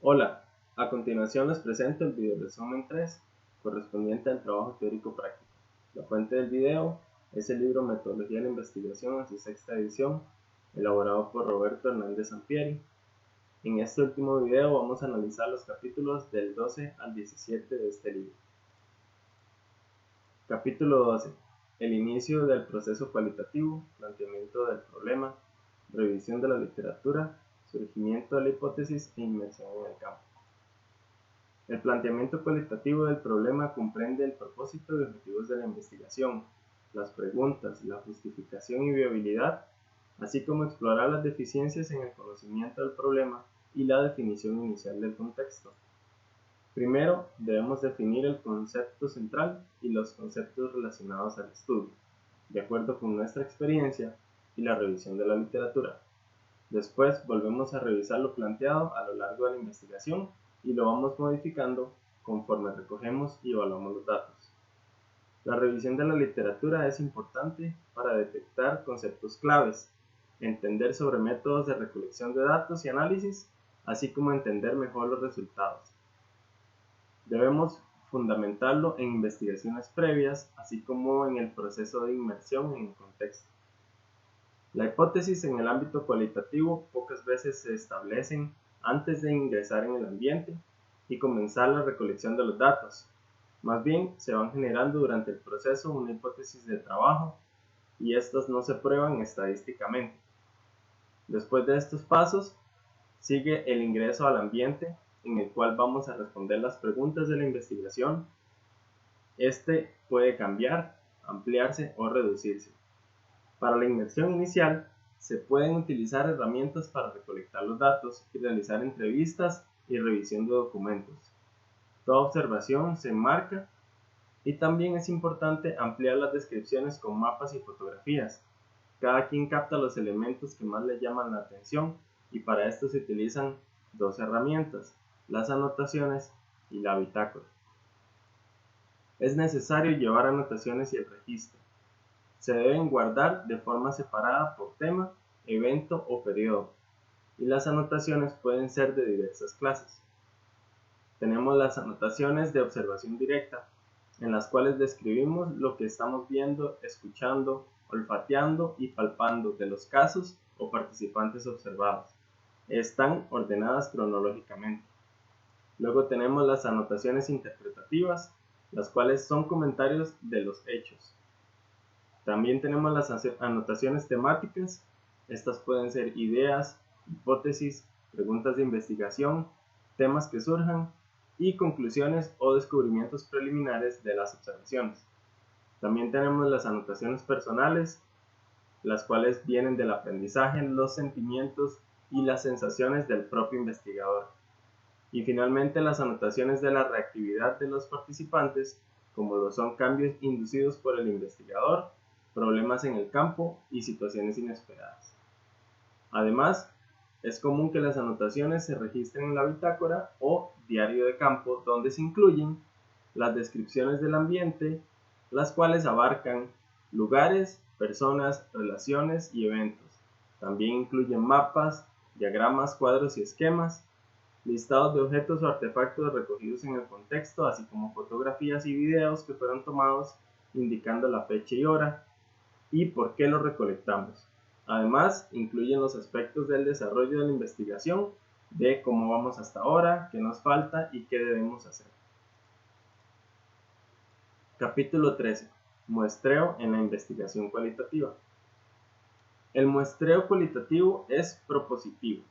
Hola, a continuación les presento el video resumen 3, correspondiente al trabajo teórico práctico. La fuente del video es el libro Metodología de la Investigación en su sexta edición, elaborado por Roberto Hernández Sampieri. En este último video vamos a analizar los capítulos del 12 al 17 de este libro. Capítulo 12. El inicio del proceso cualitativo, planteamiento del problema, revisión de la literatura, surgimiento de la hipótesis e inmersión en el campo. El planteamiento cualitativo del problema comprende el propósito y objetivos de la investigación, las preguntas, la justificación y viabilidad, así como explorar las deficiencias en el conocimiento del problema y la definición inicial del contexto. Primero, debemos definir el concepto central y los conceptos relacionados al estudio, de acuerdo con nuestra experiencia y la revisión de la literatura. Después, volvemos a revisar lo planteado a lo largo de la investigación y lo vamos modificando conforme recogemos y evaluamos los datos. La revisión de la literatura es importante para detectar conceptos claves, entender sobre métodos de recolección de datos y análisis, así como entender mejor los resultados. Debemos fundamentarlo en investigaciones previas, así como en el proceso de inmersión en el contexto. La hipótesis en el ámbito cualitativo pocas veces se establecen antes de ingresar en el ambiente y comenzar la recolección de los datos. Más bien, se van generando durante el proceso una hipótesis de trabajo y estas no se prueban estadísticamente. Después de estos pasos, sigue el ingreso al ambiente en el cual vamos a responder las preguntas de la investigación. Este puede cambiar, ampliarse o reducirse. Para la inmersión inicial, se pueden utilizar herramientas para recolectar los datos y realizar entrevistas y revisión de documentos. Toda observación se enmarca y también es importante ampliar las descripciones con mapas y fotografías. Cada quien capta los elementos que más le llaman la atención y para esto se utilizan dos herramientas, las anotaciones y la bitácora. Es necesario llevar anotaciones y el registro. Se deben guardar de forma separada por tema, evento o periodo, y las anotaciones pueden ser de diversas clases. Tenemos las anotaciones de observación directa, en las cuales describimos lo que estamos viendo, escuchando, olfateando y palpando de los casos o participantes observados. Están ordenadas cronológicamente. Luego tenemos las anotaciones interpretativas, las cuales son comentarios de los hechos. También tenemos las anotaciones temáticas. Estas pueden ser ideas, hipótesis, preguntas de investigación, temas que surjan y conclusiones o descubrimientos preliminares de las observaciones. También tenemos las anotaciones personales, las cuales vienen del aprendizaje, los sentimientos y las sensaciones del propio investigador. Y finalmente las anotaciones de la reactividad de los participantes, como lo son cambios inducidos por el investigador, problemas en el campo y situaciones inesperadas. Además, es común que las anotaciones se registren en la bitácora o diario de campo, donde se incluyen las descripciones del ambiente, las cuales abarcan lugares, personas, relaciones y eventos. También incluyen mapas, diagramas, cuadros y esquemas, listados de objetos o artefactos recogidos en el contexto, así como fotografías y videos que fueron tomados indicando la fecha y hora y por qué los recolectamos. Además, incluyen los aspectos del desarrollo de la investigación, de cómo vamos hasta ahora, qué nos falta y qué debemos hacer. Capítulo 13. Muestreo en la investigación cualitativa. El muestreo cualitativo es propositivo.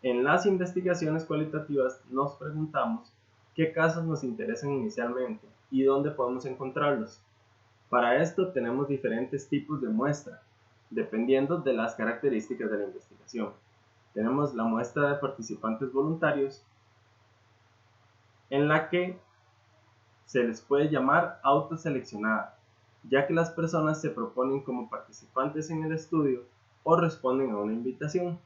En las investigaciones cualitativas nos preguntamos qué casos nos interesan inicialmente y dónde podemos encontrarlos. Para esto tenemos diferentes tipos de muestra, dependiendo de las características de la investigación. Tenemos la muestra de participantes voluntarios, en la que se les puede llamar autoseleccionada, ya que las personas se proponen como participantes en el estudio o responden a una invitación.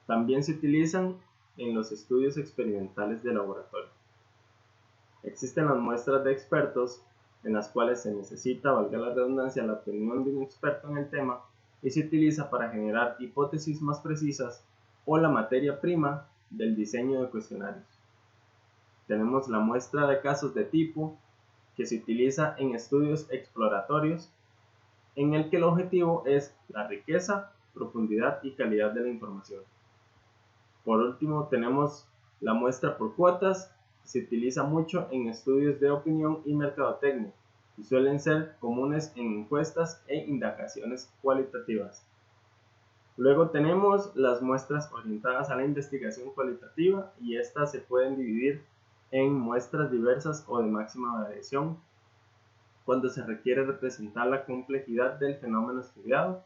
También se utilizan en los estudios experimentales de laboratorio. Existen las muestras de expertos, en las cuales se necesita, valga la redundancia, la opinión de un experto en el tema y se utiliza para generar hipótesis más precisas o la materia prima del diseño de cuestionarios. Tenemos la muestra de casos de tipo, que se utiliza en estudios exploratorios, en el que el objetivo es la riqueza, profundidad y calidad de la información. Por último, tenemos la muestra por cuotas, que se utiliza mucho en estudios de opinión y mercadotecnia, y suelen ser comunes en encuestas e indagaciones cualitativas. Luego tenemos las muestras orientadas a la investigación cualitativa, y estas se pueden dividir en muestras diversas o de máxima variación, cuando se requiere representar la complejidad del fenómeno estudiado;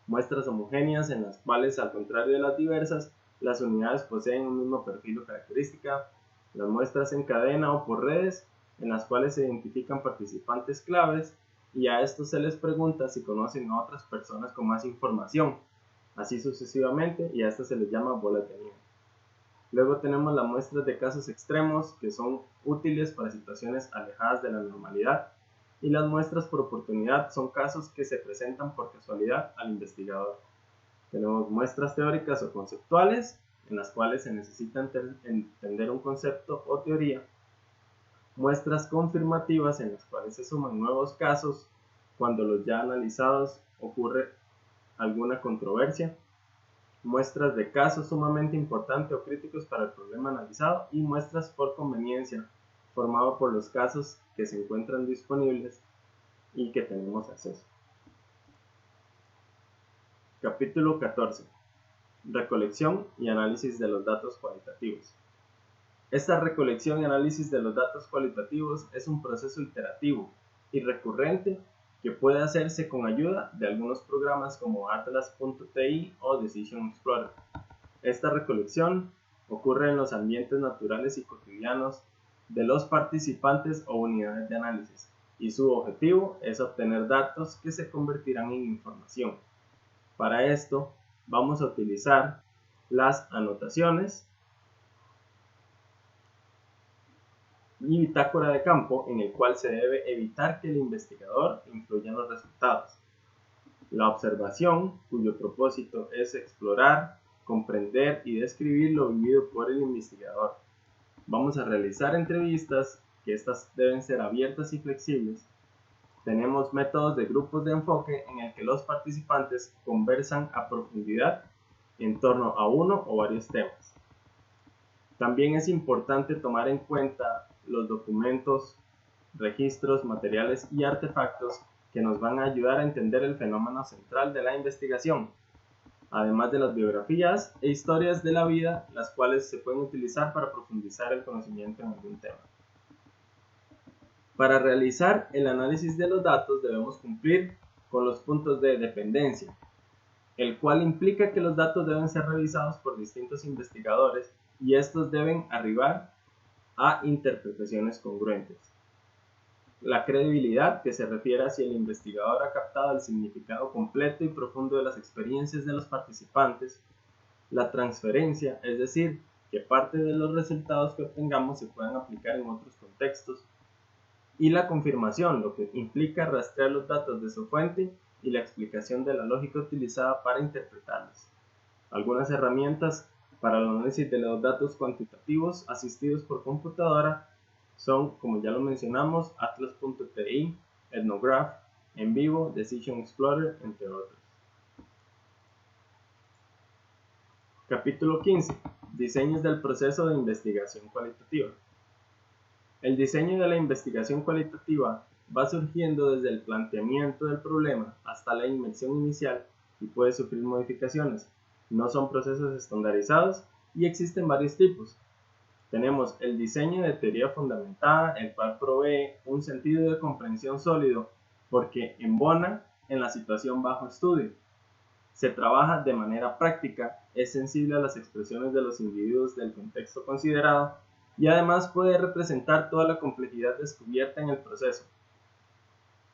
muestras homogéneas, en las cuales, al contrario de las diversas, las unidades poseen un mismo perfil o característica; las muestras en cadena o por redes, en las cuales se identifican participantes claves y a estos se les pregunta si conocen a otras personas con más información, así sucesivamente, y a estas se les llama bolas de nieve. Luego tenemos las muestras de casos extremos, que son útiles para situaciones alejadas de la normalidad, y las muestras por oportunidad son casos que se presentan por casualidad al investigador. Tenemos muestras teóricas o conceptuales, en las cuales se necesita entender un concepto o teoría; muestras confirmativas, en las cuales se suman nuevos casos cuando los ya analizados ocurre alguna controversia; muestras de casos sumamente importantes o críticos para el problema analizado; y muestras por conveniencia, formado por los casos que se encuentran disponibles y que tenemos acceso. Capítulo 14. Recolección y análisis de los datos cualitativos. Esta recolección y análisis de los datos cualitativos es un proceso iterativo y recurrente que puede hacerse con ayuda de algunos programas como Atlas.ti o Decision Explorer. Esta recolección ocurre en los ambientes naturales y cotidianos de los participantes o unidades de análisis, y su objetivo es obtener datos que se convertirán en información. Para esto, vamos a utilizar las anotaciones y bitácora de campo, en el cual se debe evitar que el investigador influya en los resultados; la observación, cuyo propósito es explorar, comprender y describir lo vivido por el investigador. Vamos a realizar entrevistas, que estas deben ser abiertas y flexibles. Tenemos métodos de grupos de enfoque, en el que los participantes conversan a profundidad en torno a uno o varios temas. También es importante tomar en cuenta los documentos, registros, materiales y artefactos que nos van a ayudar a entender el fenómeno central de la investigación, además de las biografías e historias de la vida, las cuales se pueden utilizar para profundizar el conocimiento en algún tema. Para realizar el análisis de los datos debemos cumplir con los puntos de dependencia, el cual implica que los datos deben ser revisados por distintos investigadores y estos deben arribar a interpretaciones congruentes. La credibilidad, que se refiere a si el investigador ha captado el significado completo y profundo de las experiencias de los participantes. La transferencia, es decir, que parte de los resultados que obtengamos se puedan aplicar en otros contextos. Y la confirmación, lo que implica rastrear los datos de su fuente y la explicación de la lógica utilizada para interpretarlos. Algunas herramientas para el análisis de los datos cuantitativos asistidos por computadora son, como ya lo mencionamos, Atlas.ti, Ethnograph, Envivo, Decision Explorer, entre otros. Capítulo 15. Diseños del proceso de investigación cualitativa. El diseño de la investigación cualitativa va surgiendo desde el planteamiento del problema hasta la inmersión inicial y puede sufrir modificaciones. No son procesos estandarizados y existen varios tipos. Tenemos el diseño de teoría fundamentada, el cual provee un sentido de comprensión sólido porque embona en la situación bajo estudio. Se trabaja de manera práctica, es sensible a las expresiones de los individuos del contexto considerado y además puede representar toda la complejidad descubierta en el proceso.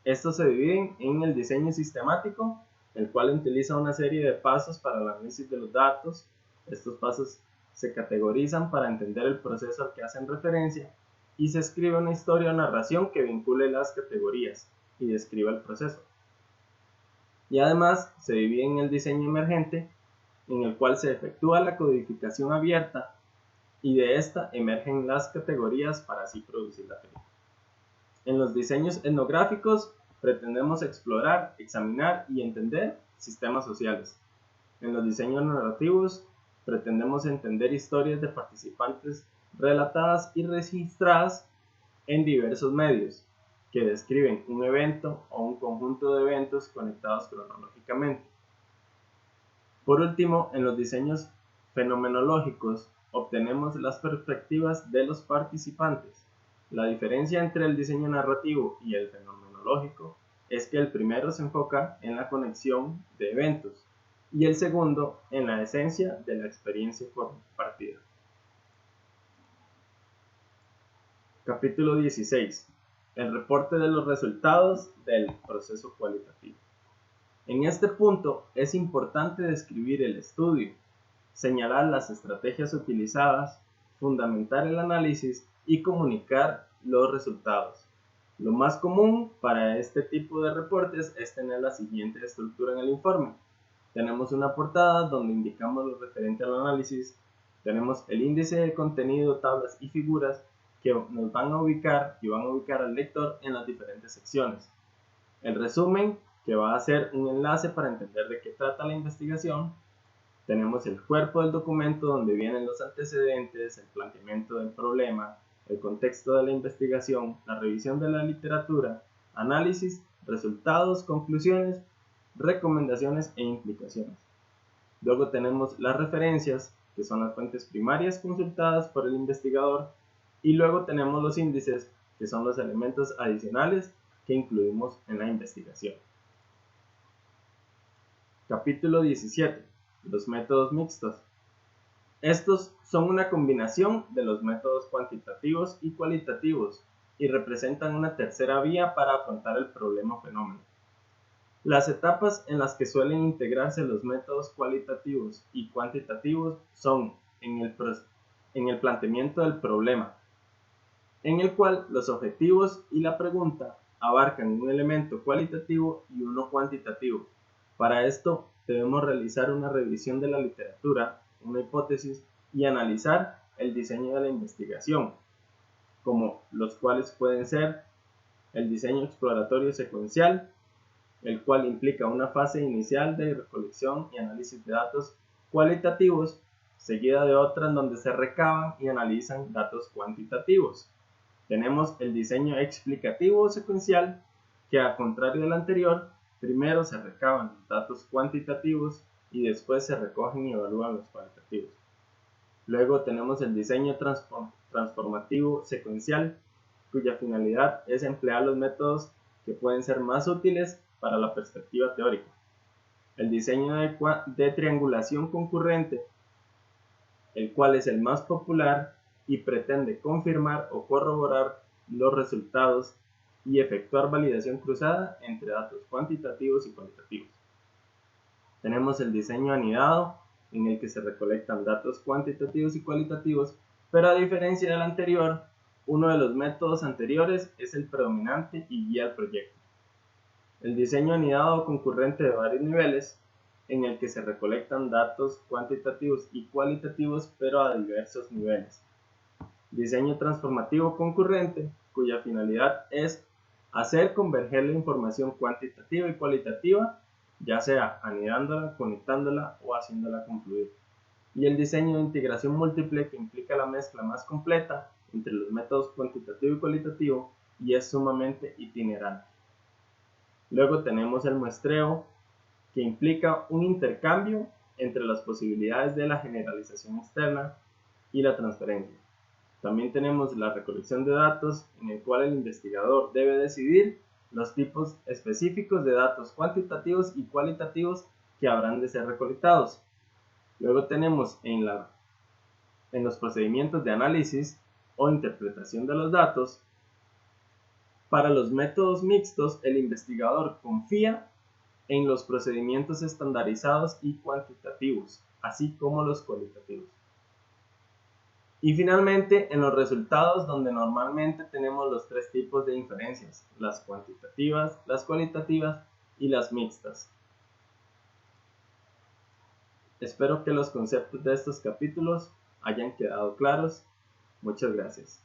Estos se dividen en el diseño sistemático, el cual utiliza una serie de pasos para el análisis de los datos. Estos pasos se categorizan para entender el proceso al que hacen referencia y se escribe una historia o narración que vincule las categorías y describa el proceso. Y además se divide en el diseño emergente, en el cual se efectúa la codificación abierta y de esta emergen las categorías para así producir la película. En los diseños etnográficos pretendemos explorar, examinar y entender sistemas sociales. En los diseños narrativos pretendemos entender historias de participantes relatadas y registradas en diversos medios que describen un evento o un conjunto de eventos conectados cronológicamente. Por último, en los diseños fenomenológicos obtenemos las perspectivas de los participantes. La diferencia entre el diseño narrativo y el fenomenológico es que el primero se enfoca en la conexión de eventos y el segundo en la esencia de la experiencia compartida. Capítulo 16. El reporte de los resultados del proceso cualitativo. En este punto es importante describir el estudio, señalar las estrategias utilizadas, fundamentar el análisis y comunicar los resultados. Lo más común para este tipo de reportes es tener la siguiente estructura en el informe. Tenemos una portada donde indicamos lo referente al análisis, tenemos el índice de contenido, tablas y figuras que nos van a ubicar y van a ubicar al lector en las diferentes secciones. El resumen, que va a ser un enlace para entender de qué trata la investigación. Tenemos el cuerpo del documento donde vienen los antecedentes, el planteamiento del problema, el contexto de la investigación, la revisión de la literatura, análisis, resultados, conclusiones, recomendaciones e implicaciones. Luego tenemos las referencias, que son las fuentes primarias consultadas por el investigador, y luego tenemos los índices, que son los elementos adicionales que incluimos en la investigación. Capítulo 17. Los métodos mixtos. Estos son una combinación de los métodos cuantitativos y cualitativos y representan una tercera vía para afrontar el problema o fenómeno. Las etapas en las que suelen integrarse los métodos cualitativos y cuantitativos son en el planteamiento del problema, en el cual los objetivos y la pregunta abarcan un elemento cualitativo y uno cuantitativo. Para esto debemos realizar una revisión de la literatura, una hipótesis y analizar el diseño de la investigación, como los cuales pueden ser el diseño exploratorio secuencial, el cual implica una fase inicial de recolección y análisis de datos cualitativos, seguida de otra en donde se recaban y analizan datos cuantitativos. Tenemos el diseño explicativo secuencial, que al contrario del anterior, primero se recaban los datos cuantitativos y después se recogen y evalúan los cualitativos. Luego tenemos el diseño transformativo secuencial, cuya finalidad es emplear los métodos que pueden ser más útiles para la perspectiva teórica. El diseño de triangulación concurrente, el cual es el más popular y pretende confirmar o corroborar los resultados y efectuar validación cruzada entre datos cuantitativos y cualitativos. Tenemos el diseño anidado, en el que se recolectan datos cuantitativos y cualitativos, pero a diferencia del anterior, uno de los métodos anteriores es el predominante y guía el proyecto. El diseño anidado concurrente de varios niveles, en el que se recolectan datos cuantitativos y cualitativos, pero a diversos niveles. Diseño transformativo concurrente, cuya finalidad es hacer converger la información cuantitativa y cualitativa, ya sea anidándola, conectándola o haciéndola confluir. Y el diseño de integración múltiple, que implica la mezcla más completa entre los métodos cuantitativo y cualitativo y es sumamente itinerante. Luego tenemos el muestreo, que implica un intercambio entre las posibilidades de la generalización externa y la transferencia. También tenemos la recolección de datos, en el cual el investigador debe decidir los tipos específicos de datos cuantitativos y cualitativos que habrán de ser recolectados. Luego tenemos en los procedimientos de análisis o interpretación de los datos. Para los métodos mixtos, el investigador confía en los procedimientos estandarizados y cuantitativos, así como los cualitativos. Y finalmente, en los resultados, donde normalmente tenemos los tres tipos de inferencias: las cuantitativas, las cualitativas y las mixtas. Espero que los conceptos de estos capítulos hayan quedado claros. Muchas gracias.